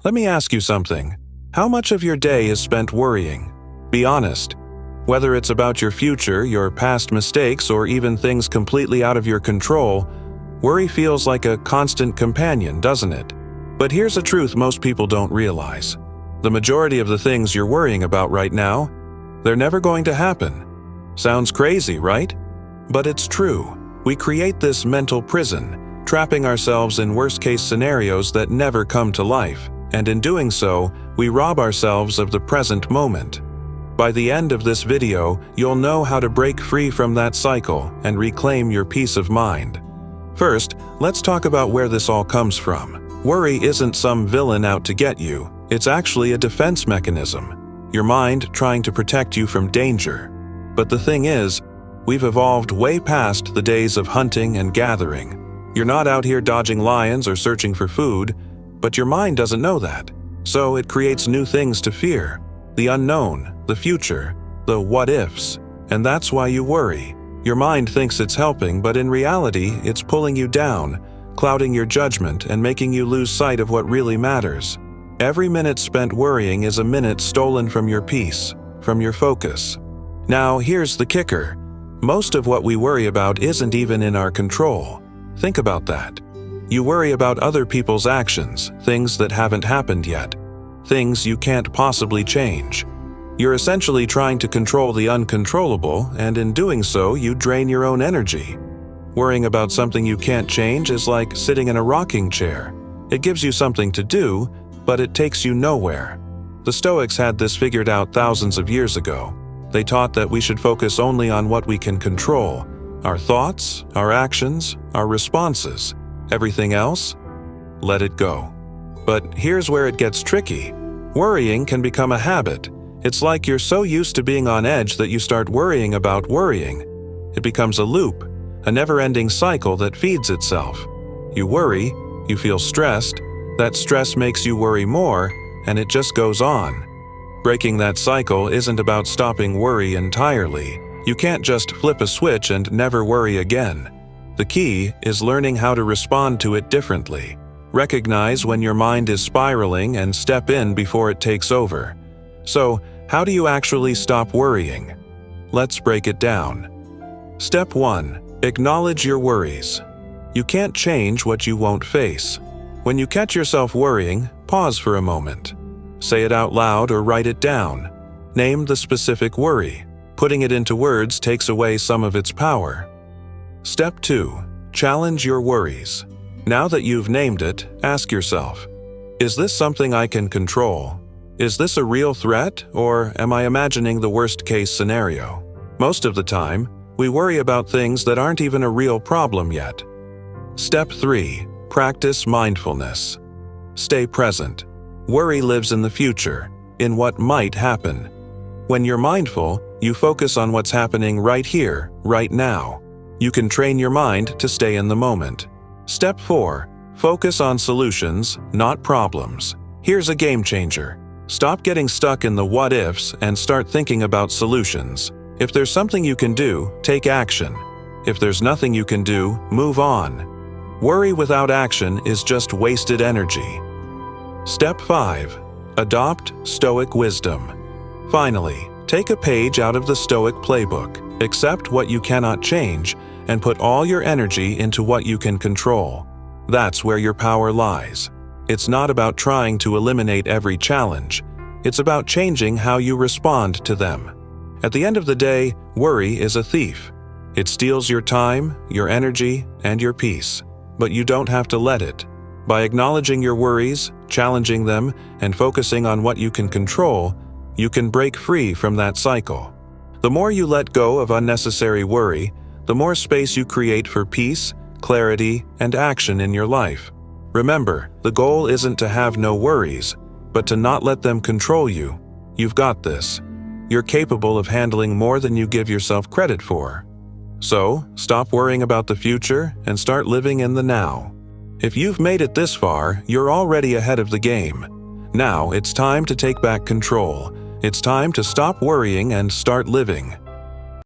Let me ask you something. How much of your day is spent worrying? Be honest. Whether it's about your future, your past mistakes, or even things completely out of your control, worry feels like a constant companion, doesn't it? But here's a truth most people don't realize. The majority of the things you're worrying about right now, they're never going to happen. Sounds crazy, right? But it's true. We create this mental prison, trapping ourselves in worst-case scenarios that never come to life, and in doing so, we rob ourselves of the present moment. By the end of this video, you'll know how to break free from that cycle and reclaim your peace of mind. First, let's talk about where this all comes from. Worry isn't some villain out to get you. It's actually a defense mechanism. Your mind trying to protect you from danger. But the thing is, we've evolved way past the days of hunting and gathering. You're not out here dodging lions or searching for food, but your mind doesn't know that. So it creates new things to fear. The unknown, the future, the what-ifs. And that's why you worry. Your mind thinks it's helping, but in reality, it's pulling you down, clouding your judgment and making you lose sight of what really matters. Every minute spent worrying is a minute stolen from your peace, from your focus. Now, here's the kicker. Most of what we worry about isn't even in our control. Think about that. You worry about other people's actions, things that haven't happened yet, things you can't possibly change. You're essentially trying to control the uncontrollable, and in doing so, you drain your own energy. Worrying about something you can't change is like sitting in a rocking chair. It gives you something to do, but it takes you nowhere. The Stoics had this figured out thousands of years ago. They taught that we should focus only on what we can control: our thoughts, our actions, our responses. Everything else, let it go. But here's where it gets tricky. Worrying can become a habit. It's like you're so used to being on edge that you start worrying about worrying. It becomes a loop, a never-ending cycle that feeds itself. You worry, you feel stressed, that stress makes you worry more, and it just goes on. Breaking that cycle isn't about stopping worry entirely. You can't just flip a switch and never worry again. The key is learning how to respond to it differently. Recognize when your mind is spiraling and step in before it takes over. So, how do you actually stop worrying? Let's break it down. Step 1. Acknowledge your worries. You can't change what you won't face. When you catch yourself worrying, pause for a moment. Say it out loud or write it down. Name the specific worry. Putting it into words takes away some of its power. Step 2. Challenge your worries. Now that you've named it, ask yourself, is this something I can control? Is this a real threat, or am I imagining the worst-case scenario? Most of the time, we worry about things that aren't even a real problem yet. Step 3. Practice mindfulness. Stay present. Worry lives in the future, in what might happen. When you're mindful, you focus on what's happening right here, right now. You can train your mind to stay in the moment. Step 4. Focus on solutions, not problems. Here's a game changer. Stop getting stuck in the what-ifs and start thinking about solutions. If there's something you can do, take action. If there's nothing you can do, move on. Worry without action is just wasted energy. Step 5. Adopt Stoic wisdom. Finally, take a page out of the Stoic playbook. Accept what you cannot change and put all your energy into what you can control. That's where your power lies. It's not about trying to eliminate every challenge. It's about changing how you respond to them. At the end of the day, worry is a thief. It steals your time, your energy, and your peace. But you don't have to let it. By acknowledging your worries, challenging them, and focusing on what you can control, you can break free from that cycle. The more you let go of unnecessary worry, the more space you create for peace, clarity, and action in your life. Remember, the goal isn't to have no worries, but to not let them control you. You've got this. You're capable of handling more than you give yourself credit for. So, stop worrying about the future and start living in the now. If you've made it this far, you're already ahead of the game. Now, it's time to take back control. It's time to stop worrying and start living.